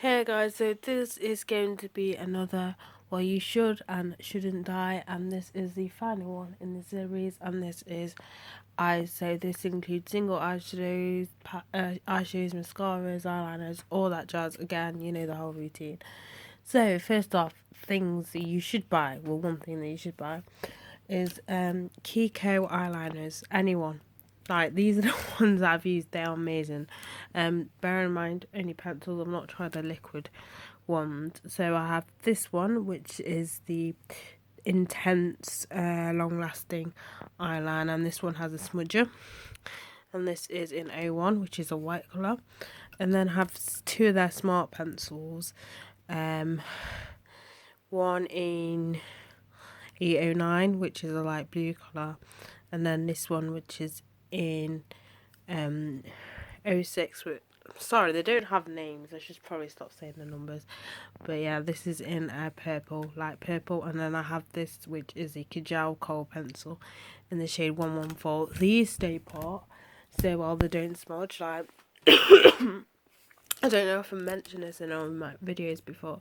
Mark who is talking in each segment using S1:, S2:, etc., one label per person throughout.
S1: Hey guys, so this is going to be another Well You Should and Shouldn't Die, and this is the final one in the series, and this is eyes. So this includes single eyeshadows, eyeshadows, mascaras, eyeliners, all that jazz. Again, you know the whole routine. So first off, things that you should buy. Well, one thing that you should buy is Kiko eyeliners. Anyone. Like, these are the ones that I've used. They are amazing. Bear in mind, only pencils. I've not tried the liquid ones. So I have this one, which is the intense, long-lasting eyeliner, and this one has a smudger. And this is in O1, which is a white colour. And then I have two of their smart pencils. One in E09, which is a light blue colour, and then this one, which is in O6. Sorry, they don't have names. I should probably stop saying the numbers. But yeah, this is in purple, light purple, and then I have this, which is a Kajal Kohl pencil in the shade 114. These stay put so well, they don't smudge. Like, I don't know if I mentioned this in all my videos before,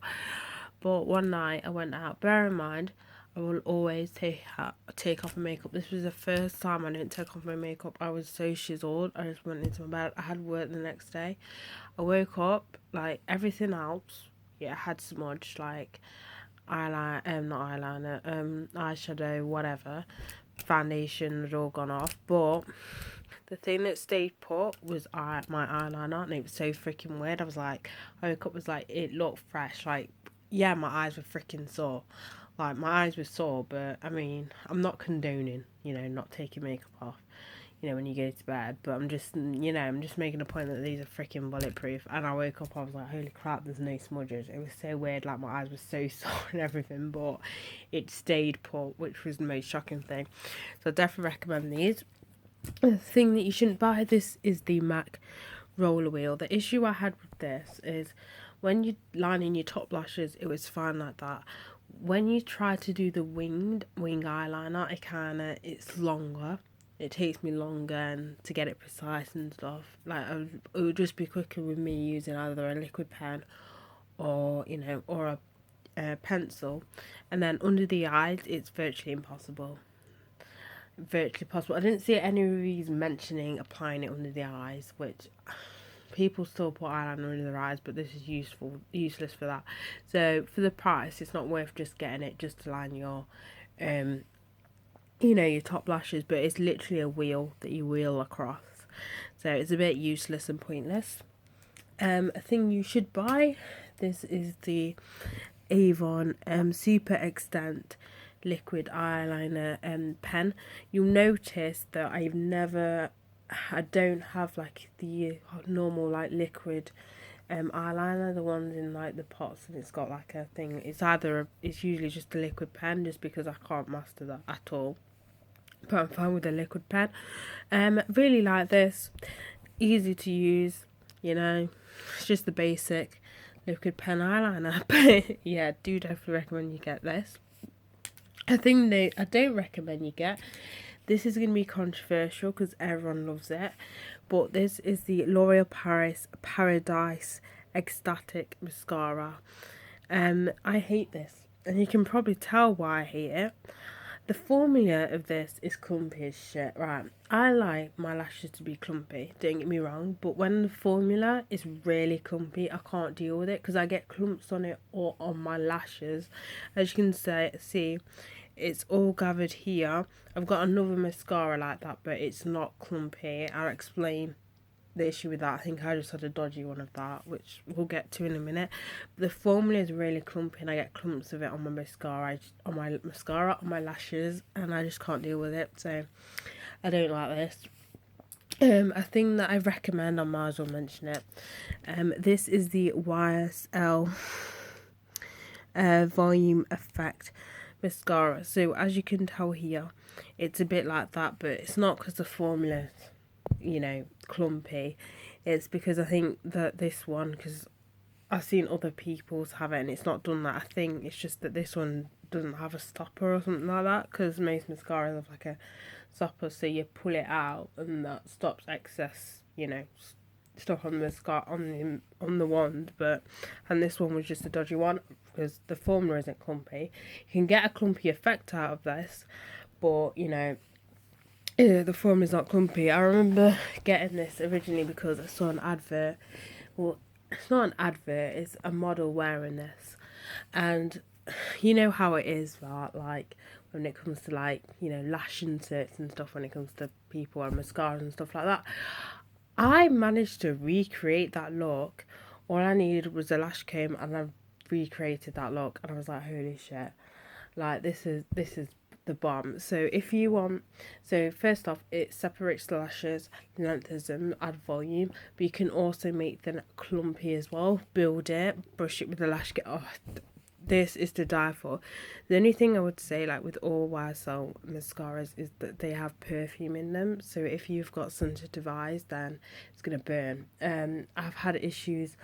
S1: but one night I went out. Bear in mind, I will always take off my makeup. This was the first time I didn't take off my makeup. I was so chiseled. I just went into my bed. I had work the next day. I woke up, like, everything else, yeah, had smudged, like eyeliner, not eyeliner, eyeshadow, whatever. Foundation had all gone off, but the thing that stayed put was my eyeliner, and it was so freaking weird. I woke up, was like, it looked fresh. Like, yeah, my eyes were freaking sore. Like, my eyes were sore, but I mean, I'm not condoning, not taking makeup off, when you go to bed. But I'm just making a point that these are freaking bulletproof. And I woke up, I was like, holy crap, there's no smudges. It was so weird. Like, my eyes were so sore and everything, but it stayed put, which was the most shocking thing. So I definitely recommend these. The thing that you shouldn't buy, this is the MAC roller wheel. The issue I had with this is when you line in your top lashes, it was fine like that. When you try to do the wing eyeliner, it's longer. It takes me longer and to get it precise and stuff. Like, it would just be quicker with me using either a liquid pen or a pencil. And then under the eyes, it's virtually possible. I didn't see any reviews mentioning applying it under the eyes, which people still put eyeliner under their eyes, but this is useless for that. So for the price, it's not worth just getting it just to line your top lashes, but it's literally a wheel that you wheel across. So it's a bit useless and pointless. A thing you should buy, this is the Avon Super Extent liquid eyeliner pen. You'll notice that I don't have like the normal like liquid eyeliner, the ones in like the pots, and it's got like a thing. It's usually just a liquid pen, just because I can't master that at all. But I'm fine with a liquid pen. Really like this, easy to use. It's just the basic liquid pen eyeliner. But yeah, do definitely recommend you get this. A thing that I don't recommend you get, this is going to be controversial because everyone loves it, but this is the L'Oreal Paris Paradise Ecstatic Mascara. I hate this, and you can probably tell why I hate it. The formula of this is clumpy as shit, right? I like my lashes to be clumpy, don't get me wrong, but when the formula is really clumpy, I can't deal with it because I get clumps on it or on my lashes. As you can see, it's all gathered here. I've got another mascara like that, but it's not clumpy. I'll explain the issue with that. I think I just had a dodgy one of that, which we'll get to in a minute. But the formula is really clumpy, and I get clumps of it on my mascara, on my lashes, and I just can't deal with it. So I don't like this. A thing that I recommend, I might as well mention it. This is the YSL Volume Effect mascara. So as you can tell here, it's a bit like that, but it's not because the formula, clumpy. It's because I think that this one, because I've seen other people's have it and it's not done that. I think it's just that this one doesn't have a stopper or something like that, because most mascaras have like a stopper, so you pull it out and that stops excess, stuff on the mascara on the wand, and this one was just a dodgy one because the formula isn't clumpy. You can get a clumpy effect out of this, but you know, the formula is not clumpy. I remember getting this originally because I saw an advert. Well, it's not an advert, it's a model wearing this, and you know how it is, right? Like when it comes to like, you know, lash inserts and stuff, when it comes to people and mascara and stuff like that, I managed to recreate that look. All I needed was a lash comb and I recreated that look, and I was like, holy shit, like this is the bomb. So if you want, so first off, it separates the lashes, lengthens them, add volume, but you can also make them clumpy as well. Build it, brush it with the lash. This is to die for. The only thing I would say, like with all YSL mascaras, is that they have perfume in them. So if you've got sensitive eyes, then it's gonna burn. I've had issues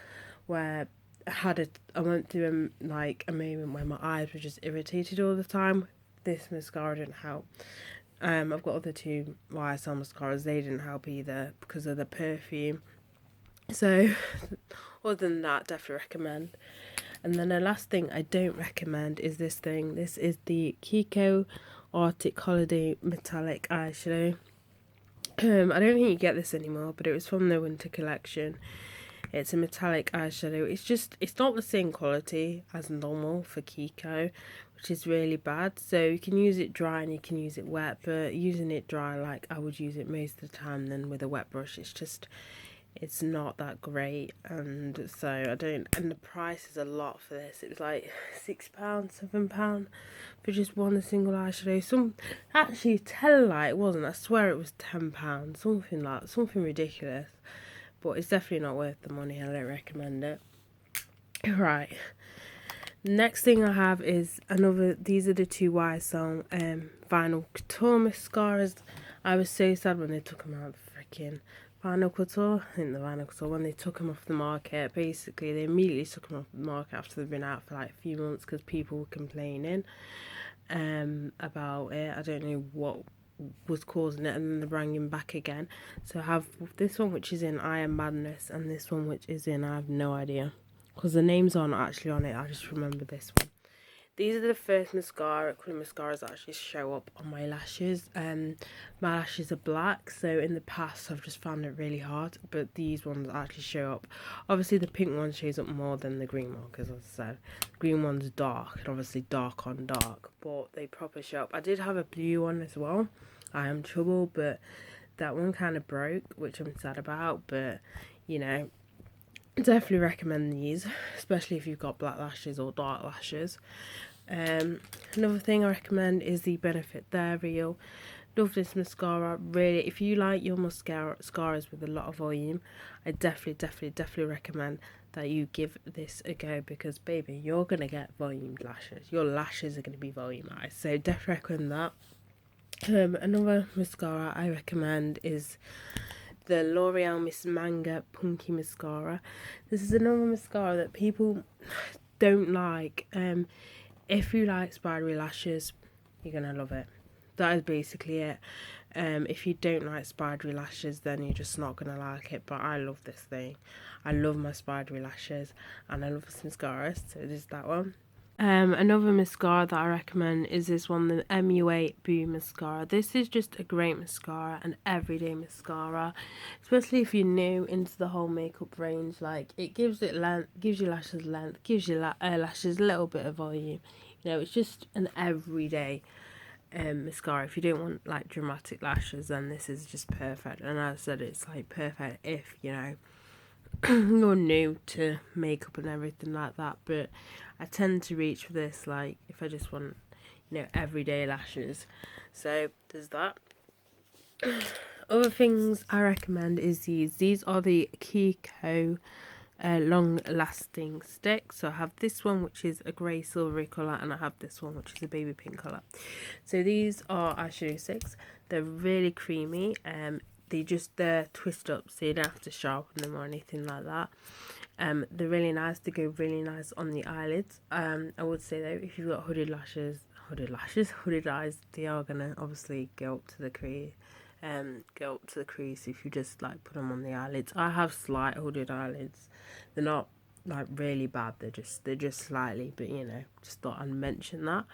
S1: where I went through like a moment where my eyes were just irritated all the time. This mascara didn't help. I've got other two YSL mascaras. They didn't help either because of the perfume. So other than that, definitely recommend. And then the last thing I don't recommend is this thing. This is the Kiko Arctic Holiday Metallic Eyeshadow. I don't think you get this anymore, but it was from the winter collection. It's a metallic eyeshadow. It's not the same quality as normal for Kiko, which is really bad. So you can use it dry and you can use it wet, but using it dry, like I would use it most of the time, then with a wet brush, it's not that great. And so I don't, and the price is a lot for this. It was like £6, £7 for just one single eyeshadow. Actually tell a lie, it wasn't. I swear it was £10, something ridiculous. But it's definitely not worth the money. I don't recommend it. Right. Next thing I have is these are the two YSL Vinyl Couture mascaras. I was so sad when they took them out, the freaking Vinyl Couture. I think the Vinyl Couture, when they took them off the market, basically they immediately took them off the market after they've been out for like a few months because people were complaining about it. I don't know what was causing it, and then they bring him back again. So I have this one which is in I Am Madness and this one which is in I have no idea because the names aren't actually on it. I just remember this one. These are the first colour mascaras that actually show up on my lashes. My lashes are black, so in the past I've just found it really hard, but these ones actually show up. Obviously the pink one shows up more than the green one, because as I said, the green one's dark, and obviously dark on dark, but they proper show up. I did have a blue one as well, I Am Trouble, but that one kind of broke, which I'm sad about, but you know, definitely recommend these, especially if you've got black lashes or dark lashes. Another thing I recommend is the Benefit They're Real. Love this mascara. Really, if you like your mascaras with a lot of volume, I definitely recommend that you give this a go, because baby, you're gonna get volumed lashes. Your lashes are gonna be volumized, so definitely recommend that. Another mascara I recommend is the L'Oreal Miss Manga Punky Mascara. This is another mascara that people don't like. If you like spidery lashes, you're gonna love it. That is basically it. If you don't like spidery lashes, then you're just not gonna like it. But I love this thing. I love my spidery lashes, and I love this mascara. So this is that one. Another mascara that I recommend is this one, the MUA Boo Mascara. This is just a great mascara, an everyday mascara, especially if you're new into the whole makeup range. Like, it gives it length, gives your lashes length, gives your lashes a little bit of volume. You know, it's just an everyday mascara. If you don't want like dramatic lashes, then this is just perfect. And as I said, it's like perfect if, you know, you're new to makeup and everything like that. But I tend to reach for this, like, if I just want, you know, everyday lashes. So there's that. Other things I recommend is these. These are the Kiko long lasting sticks. So I have this one which is a grey silvery colour, and I have this one which is a baby pink colour. So these are eyeshadow sticks. They're really creamy. They're twist up, so you don't have to sharpen them or anything like that. They're really nice. They go really nice on the eyelids. I would say though, if you've got hooded eyes, they are gonna obviously go up to the go up to the crease if you just like put them on the eyelids. I have slight hooded eyelids. They're not like really bad, they're just slightly, but you know, just thought I'd mention that,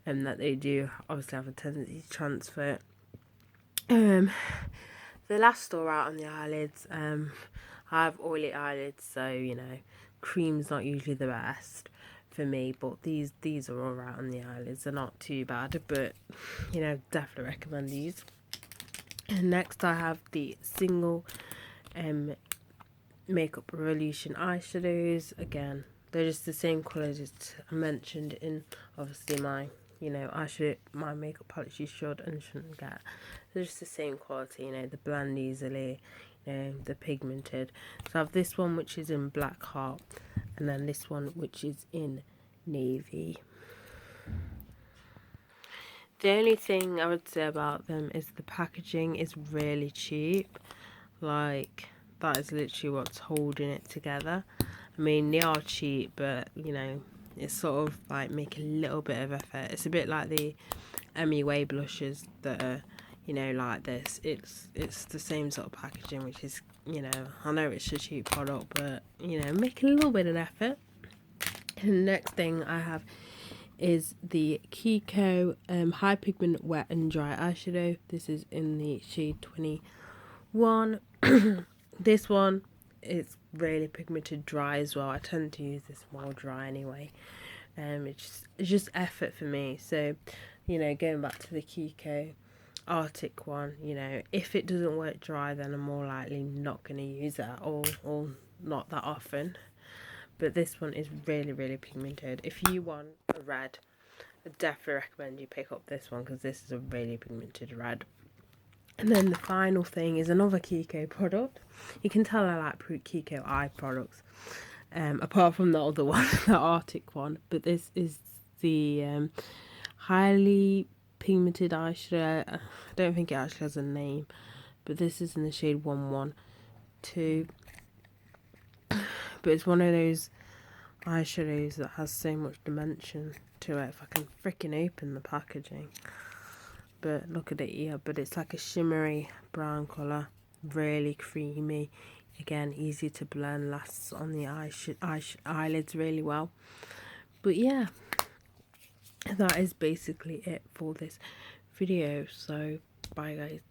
S1: and that they do obviously have a tendency to transfer. The last store out on the eyelids, I have oily eyelids, so you know, cream's not usually the best for me, but these are all right on the eyelids. They're not too bad, but you know, definitely recommend these. And next I have the single Makeup Revolution eyeshadows. Again, they're just the same colours as I mentioned in obviously my, you know, eyeshadow, my makeup palette you should and shouldn't get. They're just the same quality, you know, they blend easily, you know, they're pigmented. So I have this one which is in Black Heart, and then this one which is in Navy. The only thing I would say about them is the packaging is really cheap. Like, that is literally what's holding it together. I mean, they are cheap, but you know, it's sort of like make a little bit of effort. It's a bit like the MUA blushes that are, you know, like this. It's the same sort of packaging, which is, you know, I know it's a cheap product, but you know, make a little bit of effort. And the next thing I have is the Kiko High Pigment Wet and Dry Eyeshadow. This is in the shade 21. This one is really pigmented dry as well. I tend to use this more dry anyway. It's just effort for me. So, you know, going back to the Kiko Arctic one, you know, if it doesn't work dry, then I'm more likely not going to use it at all, or not that often. But this one is really, really pigmented. If you want a red, I definitely recommend you pick up this one, because this is a really pigmented red. And then the final thing is another Kiko product. You can tell I like Kiko eye products, apart from the other one, the Arctic one. But this is the highly pigmented eyeshadow. I don't think it actually has a name, but this is in the shade 112. But it's one of those eyeshadows that has so much dimension to it. If I can freaking open the packaging. But look at it here, but it's like a shimmery brown colour, really creamy, again easy to blend, lasts on the eyelids really well. But yeah, that is basically it for this video, so bye guys.